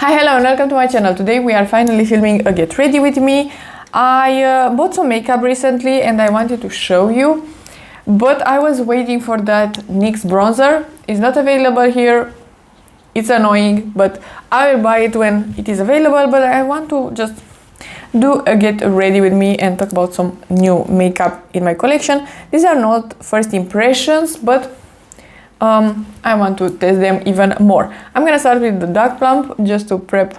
Hi, hello and welcome to my channel. Today we are finally filming a get ready with me. I bought some makeup recently and I wanted to show you, but I was waiting for that NYX bronzer. It's not available here. It's annoying, but I will buy it when it is available. But I want to just do a get ready with me and talk about some new makeup in my collection. These are not first impressions, but I want to test them even more. I'm gonna start with the dark plump just to prep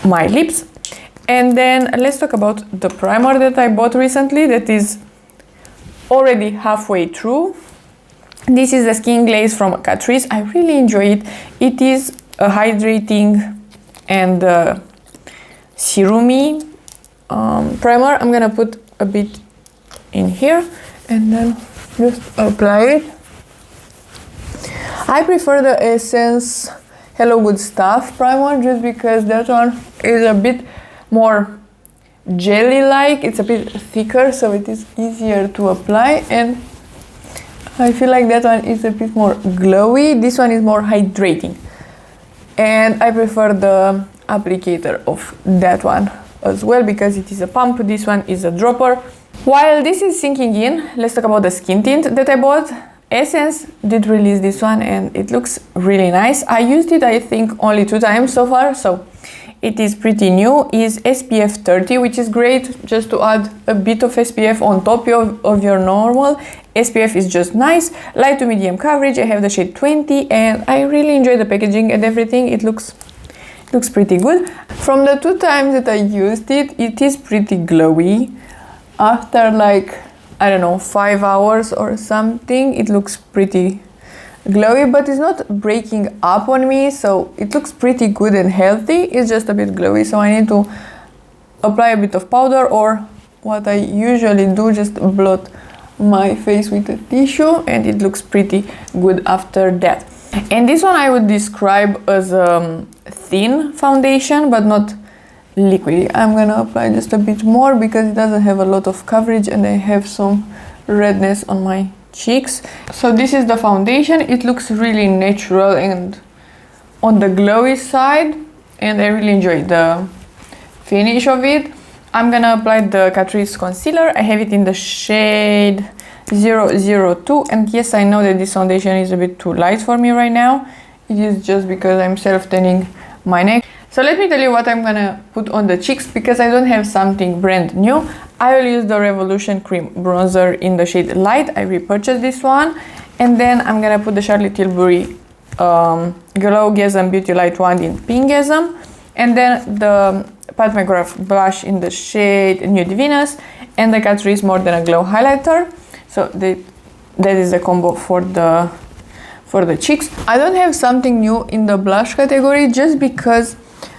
my lips, and then let's talk about the primer that I bought recently that is already halfway through. This is the Skin Glaze from Catrice. I really enjoy it. It is a hydrating and serum-y primer. I'm gonna put a bit in here and then just apply it. I prefer the Essence Hello Good Stuff primer just because that one is a bit more jelly-like. It's a bit thicker, so it is easier to apply, and I feel like that one is a bit more glowy. This one is more hydrating, and I prefer the applicator of that one as well because it is a pump. This one is a dropper. While this is sinking in, let's talk about the skin tint that I bought. Essence did release this one and it looks really nice. I used it I think only 2 times so far, so it is pretty new. Is SPF 30, which is great just to add a bit of SPF on top of your normal. SPF is just nice. Light to medium coverage. I have the shade 20 and I really enjoy the packaging and everything. It looks pretty good. From the 2 times that I used it, it is pretty glowy. After like, I don't know, 5 hours or something, it looks pretty glowy, but it's not breaking up on me, so it looks pretty good and healthy. It's just a bit glowy, so I need to apply a bit of powder, or what I usually do, just blot my face with a tissue, and it looks pretty good after that. And this one I would describe as a thin foundation, but not liquidy. I'm gonna apply just a bit more because it doesn't have a lot of coverage and I have some redness on my cheeks. So this is the foundation. It looks really natural and on the glowy side, and I really enjoy the finish of it. I'm gonna apply the Catrice concealer. I have it in the shade 002, and yes, I know that this foundation is a bit too light for me right now. It is just because I'm self-tanning my neck. So let me tell you what I'm gonna put on the cheeks because I don't have something brand new. I will use the Revolution Cream Bronzer in the shade Light. I repurchased this one. And then I'm gonna put the Charlotte Tilbury Glowgasm Beauty Light Wand in Pinkgasm. And then the Pat McGrath blush in the shade Nude Venus. And the Catrice More Than a Glow highlighter. So that is the combo for the cheeks. I don't have something new in the blush category just because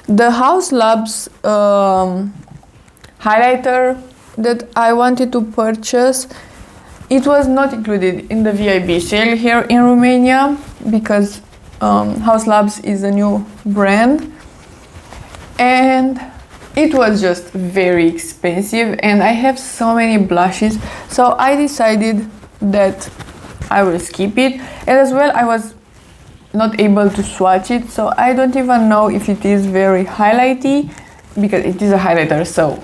the House Labs highlighter that I wanted to purchase, it was not included in the VIB sale here in Romania because House Labs is a new brand and it was just very expensive, and I have so many blushes, so I decided that I will skip it. And as well, I was not able to swatch it, so I don't even know if it is very highlighty because it is a highlighter, so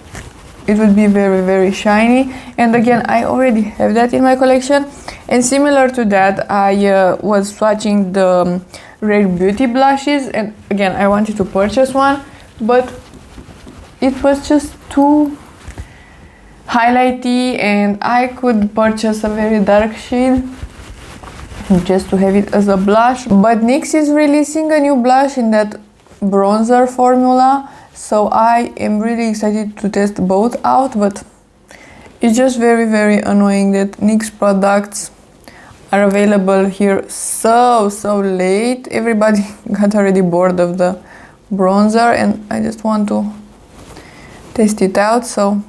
it would be very, very shiny. And again, I already have that in my collection. And similar to that, I was swatching the Rare Beauty blushes, and again, I wanted to purchase one, but it was just too highlighty and I could purchase a very dark shade just to have it as a blush. But NYX is releasing a new blush in that bronzer formula, so I am really excited to test both out, but it's just very, very annoying that NYX products are available here so late. Everybody got already bored of the bronzer and I just want to test it out, so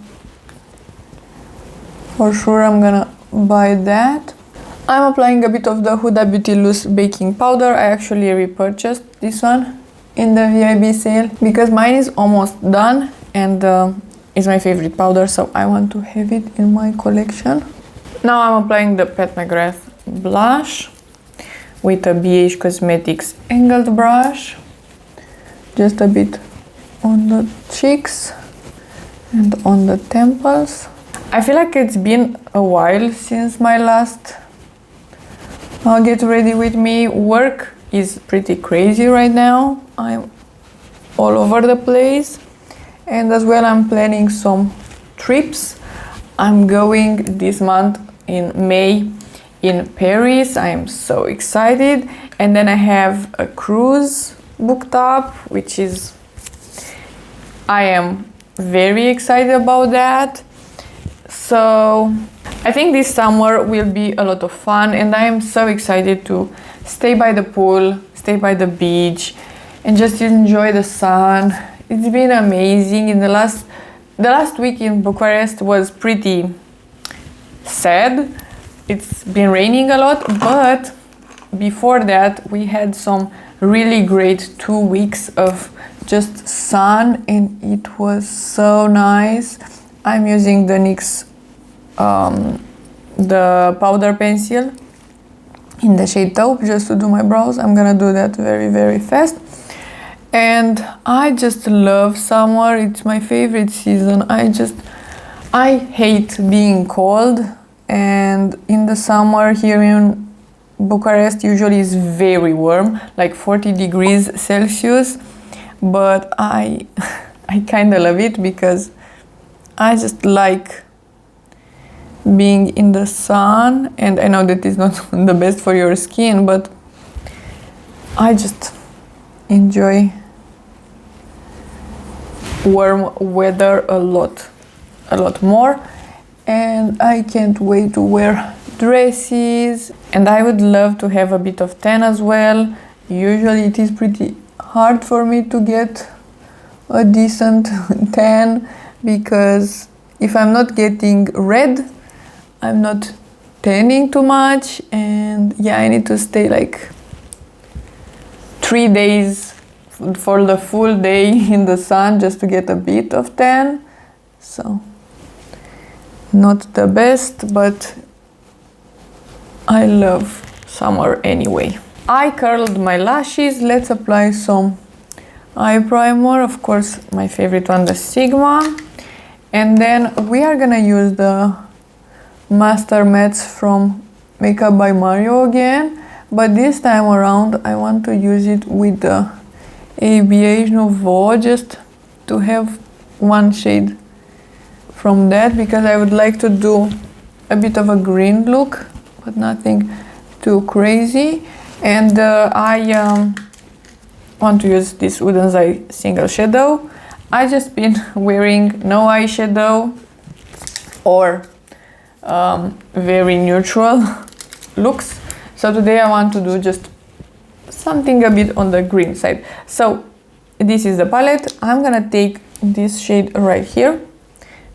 for sure I'm gonna buy that. I'm applying a bit of the Huda Beauty Loose Baking Powder. I actually repurchased this one in the VIB sale because mine is almost done and it's my favorite powder, so I want to have it in my collection. Now I'm applying the Pat McGrath blush with a BH Cosmetics angled brush. just a bit on the cheeks and on the temples. I feel like it's been a while since my last Get Ready With Me. Work is pretty crazy right now. I'm all over the place, and as well I'm planning some trips. I'm going this month in May in Paris. I'm so excited, and then I have a cruise booked up, which is, I am very excited about that. So I think this summer will be a lot of fun, and I am so excited to stay by the pool, stay by the beach, and just enjoy the sun. It's been amazing. In the last week in Bucharest was pretty sad. It's been raining a lot, but before that we had some really great 2 weeks of just sun, and it was so nice. I'm using the NYX the powder pencil in the shade Taupe just to do my brows. I'm gonna do that very fast. And I just love summer. It's my favorite season. I hate being cold, and in the summer here in Bucharest usually is very warm, like 40 degrees Celsius, but I kind of love it because I just like being in the sun, and I know that it's not the best for your skin, but I just enjoy warm weather a lot more, and I can't wait to wear dresses. And I would love to have a bit of tan as well. Usually it is pretty hard for me to get a decent tan, because if I'm not getting red, I'm not tanning too much, and yeah, I need to stay like 3 days for the full day in the sun just to get a bit of tan. So not the best, but I love summer anyway. I curled my lashes. Let's apply some eye primer, of course my favorite one, the Sigma, and then we are gonna use the Master Mattes from Makeup by Mario again, but this time around I want to use it with the ABH Nouveau, just to have one shade from that, because I would like to do a bit of a green look, but nothing too crazy. And I want to use this Oden's Eye single shadow. I just been wearing no eyeshadow or very neutral looks, so today I want to do just something a bit on the green side. So this is the palette. I'm gonna take this shade right here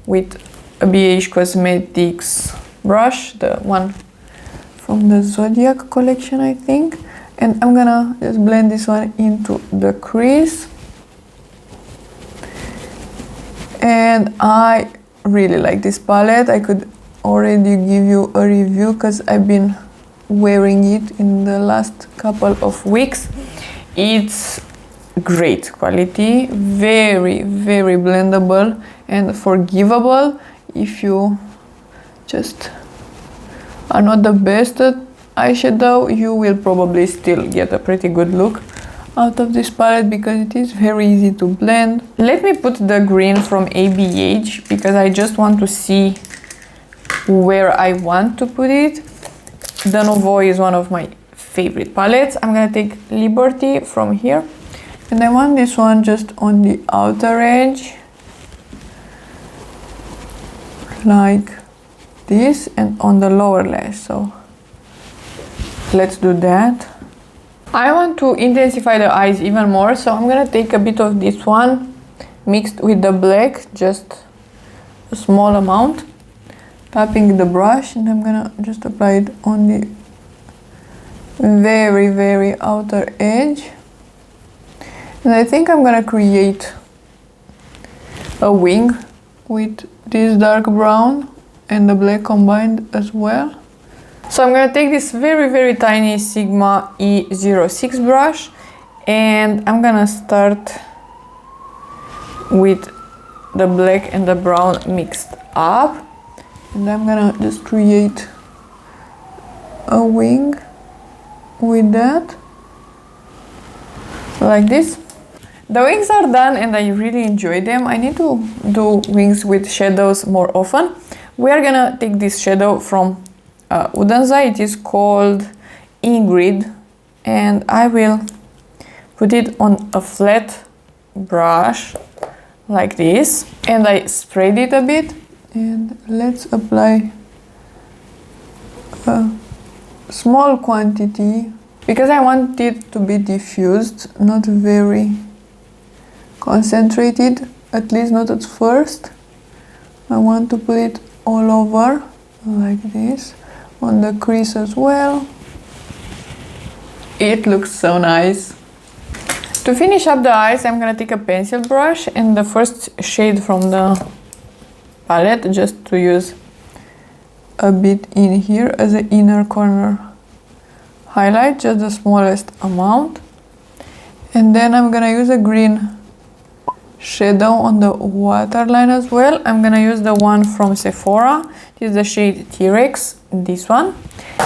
with a BH Cosmetics brush, the one from the Zodiac collection I think, and I'm gonna just blend this one into the crease. And I really like this palette. I could already give you a review because I've been wearing it in the last couple of weeks. It's great quality, very blendable and forgivable. If you just are not the best at eyeshadow, you will probably still get a pretty good look out of this palette because it is very easy to blend. Let me put the green from ABH because I just want to see where I want to put it. The Nouveau is one of my favorite palettes. I'm gonna take Liberty from here, and I want this one just on the outer edge, like this, and on the lower lash. So let's do that. I want to intensify the eyes even more, so I'm gonna take a bit of this one mixed with the black, just a small amount, tapping the brush, and I'm gonna just apply it on the very outer edge. And I think I'm gonna create a wing with this dark brown and the black combined as well. So I'm gonna take this very tiny Sigma E06 brush, and I'm gonna start with the black and the brown mixed up, and I'm gonna just create a wing with that, like this. The wings are done and I really enjoy them. I need to do wings with shadows more often. We are gonna take this shadow from Oden. It is called Ingrid, and I will put it on a flat brush like this, and I sprayed it a bit, and let's apply a small quantity because I want it to be diffused, not very concentrated, at least not at first. I want to put it all over like this, on the crease as well. It looks so nice. To finish up the eyes, I'm gonna take a pencil brush and the first shade from the palette, just to use a bit in here as an inner corner highlight, just the smallest amount. And then I'm gonna use a green shadow on the waterline as well. I'm gonna use the one from Sephora. This is the shade T-Rex, this one.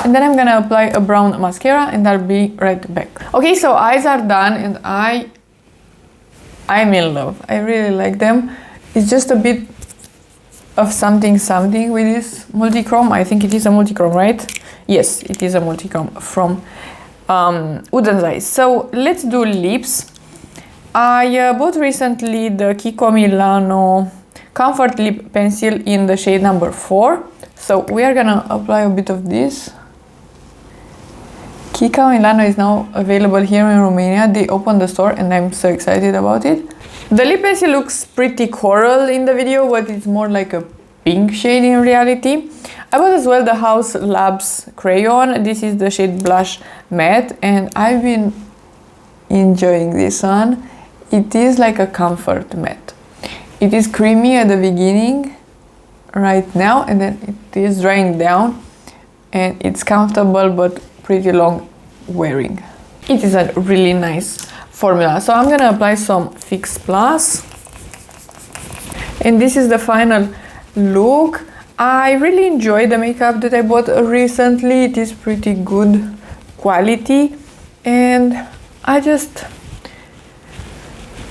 And then I'm gonna apply a brown mascara and I'll be right back. Okay, so eyes are done and I'm in love. I really like them. It's just a bit of something with this multichrome. I think it is a multichrome, right? Yes, it is a multichrome from Oden's eyes. So let's do lips. I bought recently the Kiko Milano Comfort Lip Pencil in the shade number 4. So we are gonna apply a bit of this. Kiko Milano is now available here in Romania. They opened the store and I'm so excited about it. The lip pencil looks pretty coral in the video, but it's more like a pink shade in reality. I bought as well the House Labs crayon. This is the shade Blush Matte and I've been enjoying this one. It is like a comfort matte. It is creamy at the beginning right now, and then it is drying down and it's comfortable but pretty long wearing. It is a really nice formula. So I'm gonna apply some Fix Plus, and this is the final look. I really enjoy the makeup that I bought recently. It is pretty good quality and I just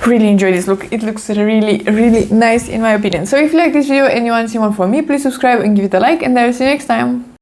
really enjoy this look. It looks really nice in my opinion. So if you like this video and you want to see more from me, please subscribe and give it a like, and I will see you next time.